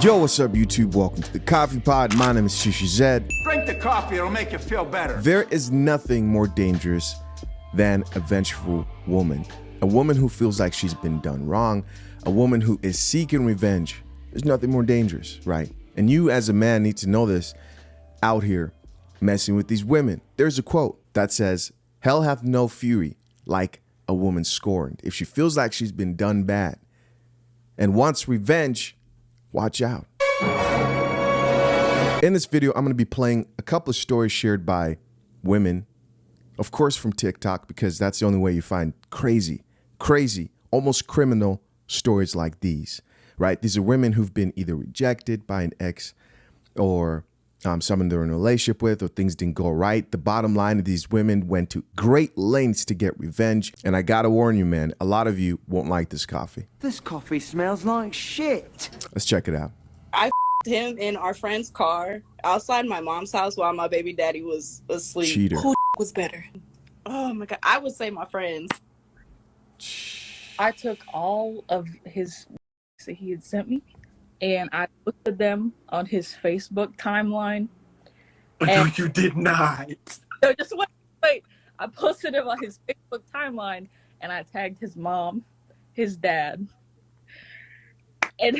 Yo, what's up, YouTube? Welcome to the Coffee Pod. My name is Shishi Zed. Drink the coffee, it'll make you feel better. There is nothing more dangerous than a vengeful woman. A woman who feels like she's been done wrong. A woman who is seeking revenge. There's nothing more dangerous, right? And you as a man need to know this out here messing with these women. There's a quote that says, "Hell hath no fury like a woman scorned." If she feels like she's been done bad and wants revenge, watch out. In this video, I'm going to be playing a couple of stories shared by women, of course from TikTok, because that's the only way you find crazy, almost criminal stories like these, right? These are women who've been either rejected by an ex or someone they're in a relationship with, or things didn't go right. The bottom line of these women went to great lengths to get revenge. And I gotta warn you, man, a lot of you won't like this coffee. This coffee smells like shit. Let's check it out. I him in our friend's car outside my mom's house while my baby daddy was asleep. Cheater. Who was better? Oh my God. I would say my friends. I took all of his that he had sent me and I looked at them on his Facebook timeline. No, you did not. No, just wait. I posted him on his Facebook timeline and I tagged his mom, his dad, and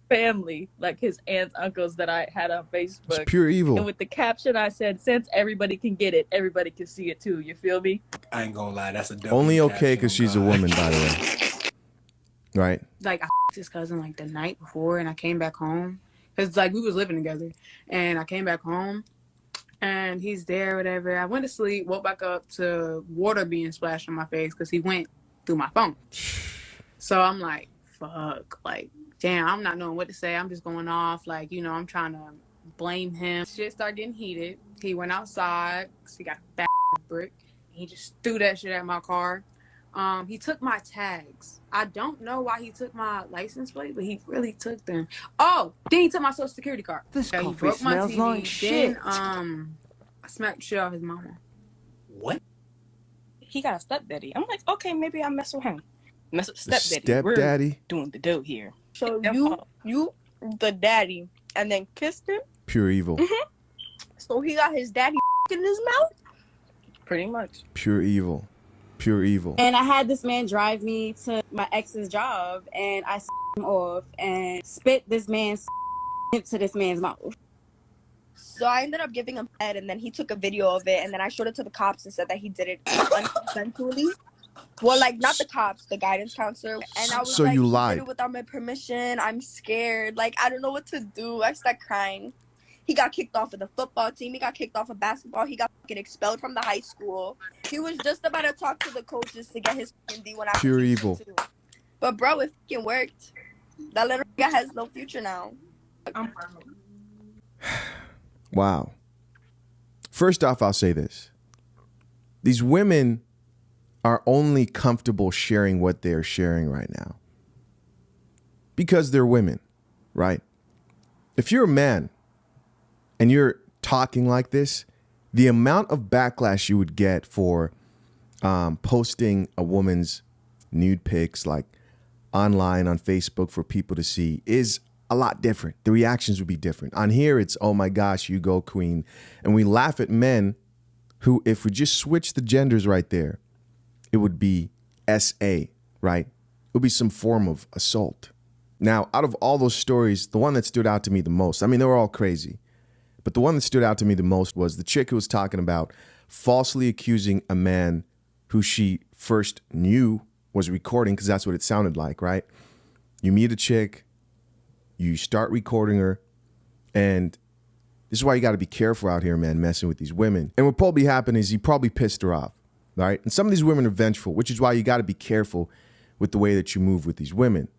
family, like his aunts, uncles that I had on Facebook. It's pure evil. And with the caption I said, "Since everybody can get it, everybody can see it too." You feel me? I ain't gonna lie, that's a dope. Only okay because she's a woman, by the way. Right? Like, I his cousin like the night before, and I came back home because like we was living together, and I came back home and he's there, whatever. I went to sleep, woke back up to water being splashed on my face because he went through my phone. So I'm like, fuck, like, damn, I'm not knowing what to say. I'm just going off, like, you know, I'm trying to blame him. Shit started getting heated. He went outside because he got a fat brick. He just threw that shit at my car. He took my tags. I don't know why he took my license plate, but he really took them. Oh, then he took my social security card. This He coffee broke my smells TV. like shit. Then, I smacked the shit out of his mama. What? He got a stepdaddy. I'm like, okay, maybe I mess with him. Mess with The stepdaddy. We're stepdaddy, doing the dough here. So you the daddy, and then kissed him. pure evil. So he got his daddy in his mouth. Pretty much. Pure evil. Pure evil. And I had this man drive me to my ex's job, and I him off and spit this man's into this man's mouth. So I ended up giving him head, and then he took a video of it, and then I showed it to the cops and said that he did it unconsensually. Well, like, not the cops, the guidance counselor. And I was So like, you he lied. did it without my permission. I'm scared. Like, I don't know what to do. I started crying. He got kicked off of the football team. He got kicked off of basketball. He got fucking expelled from the high school. He was just about to talk to the coaches to get his fucking D1 Pure application evil. too. But bro, it fucking worked. That little guy has no future now. Wow. First off, I'll say this. These women are only comfortable sharing what they're sharing right now because they're women, right? If you're a man and you're talking like this, the amount of backlash you would get for posting a woman's nude pics like online on Facebook for people to see is a lot different. The reactions would be different. On here, it's, oh my gosh, you go queen. And we laugh at men who, if we just switch the genders right there, it would be SA, right? It would be some form of assault. Now, out of all those stories, the one that stood out to me the most, I mean, they were all crazy, but the one that stood out to me the most was the chick who was talking about falsely accusing a man who she first knew was recording, because that's what it sounded like, right? You meet a chick, you start recording her, and this is why you got to be careful out here, man, messing with these women. And what probably happened is he probably pissed her off, right? And some of these women are vengeful, which is why you got to be careful with the way that you move with these women.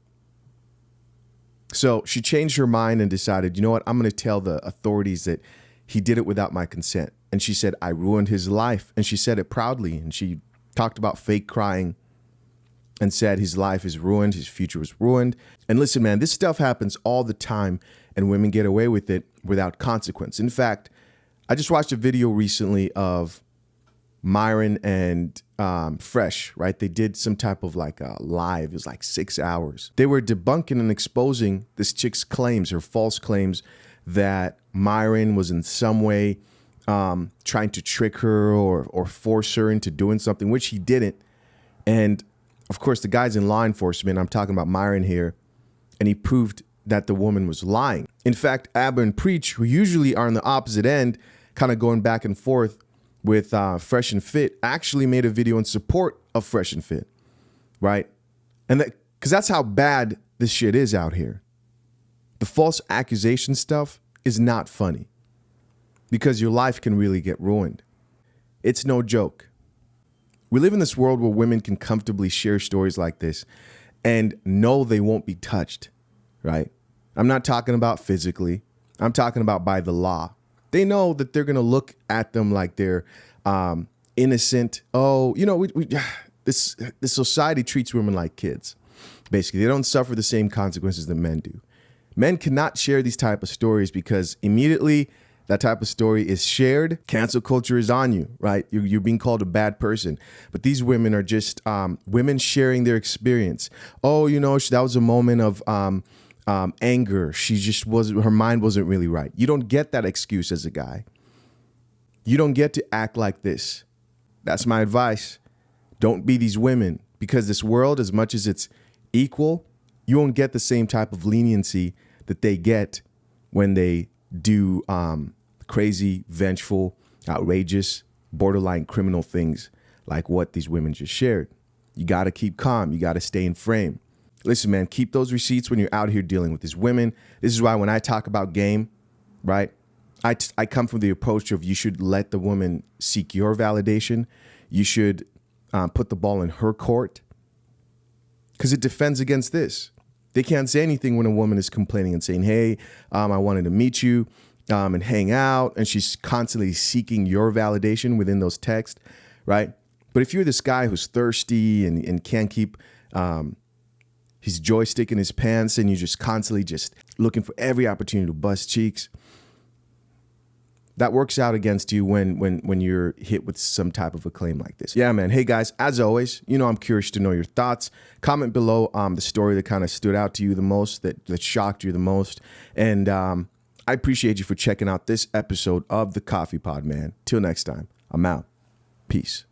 So she changed her mind and decided, you know what, I'm going to tell the authorities that he did it without my consent. And she said, I ruined his life. And she said it proudly. And she talked about fake crying and said his life is ruined, his future was ruined. And listen, man, this stuff happens all the time and women get away with it without consequence. In fact, I just watched a video recently of Myron and Fresh, right? They did some type of like a live. It was like 6 hours. They were debunking and exposing this chick's claims, her false claims that Myron was in some way trying to trick her or force her into doing something, which he didn't. And of course, the guy's in law enforcement. I'm talking about Myron here. And he proved that the woman was lying. In fact, Abba and Preach, who usually are on the opposite end, kind of going back and forth with Fresh and Fit, actually made a video in support of Fresh and Fit, right? And that, because that's how bad this shit is out here. The false accusation stuff is not funny because your life can really get ruined. It's no joke. We live in this world where women can comfortably share stories like this and know they won't be touched, right? I'm not talking about physically. I'm talking about by the law. They know that they're going to look at them like they're innocent. Oh, you know, this society treats women like kids. Basically, they don't suffer the same consequences that men do. Men cannot share these type of stories because immediately that type of story is shared. Cancel culture is on you, right? You're being called a bad person. But these women are just women sharing their experience. Oh, you know, that was a moment of anger. She just her mind wasn't really right. You don't get that excuse as a guy. You don't get to act like this. That's my advice. Don't be these women, because this world, as much as it's equal, you won't get the same type of leniency that they get when they do crazy, vengeful, outrageous, borderline criminal things like what these women just shared. You got to keep calm. You got to stay in frame. Listen, man, keep those receipts when you're out here dealing with these women. This is why when I talk about game, right, I come from the approach of you should let the woman seek your validation. You should put the ball in her court because it defends against this. They can't say anything when a woman is complaining and saying, hey, I wanted to meet you and hang out. And she's constantly seeking your validation within those texts, right? But if you're this guy who's thirsty and can't keep his joystick in his pants and you're just constantly just looking for every opportunity to bust cheeks, that works out against you when you're hit with some type of a claim like this. Yeah, man. Hey, guys, as always, you know I'm curious to know your thoughts. Comment below the story that kind of stood out to you the most, that shocked you the most. And I appreciate you for checking out this episode of The Coffee Pod, man. Till next time, I'm out. Peace.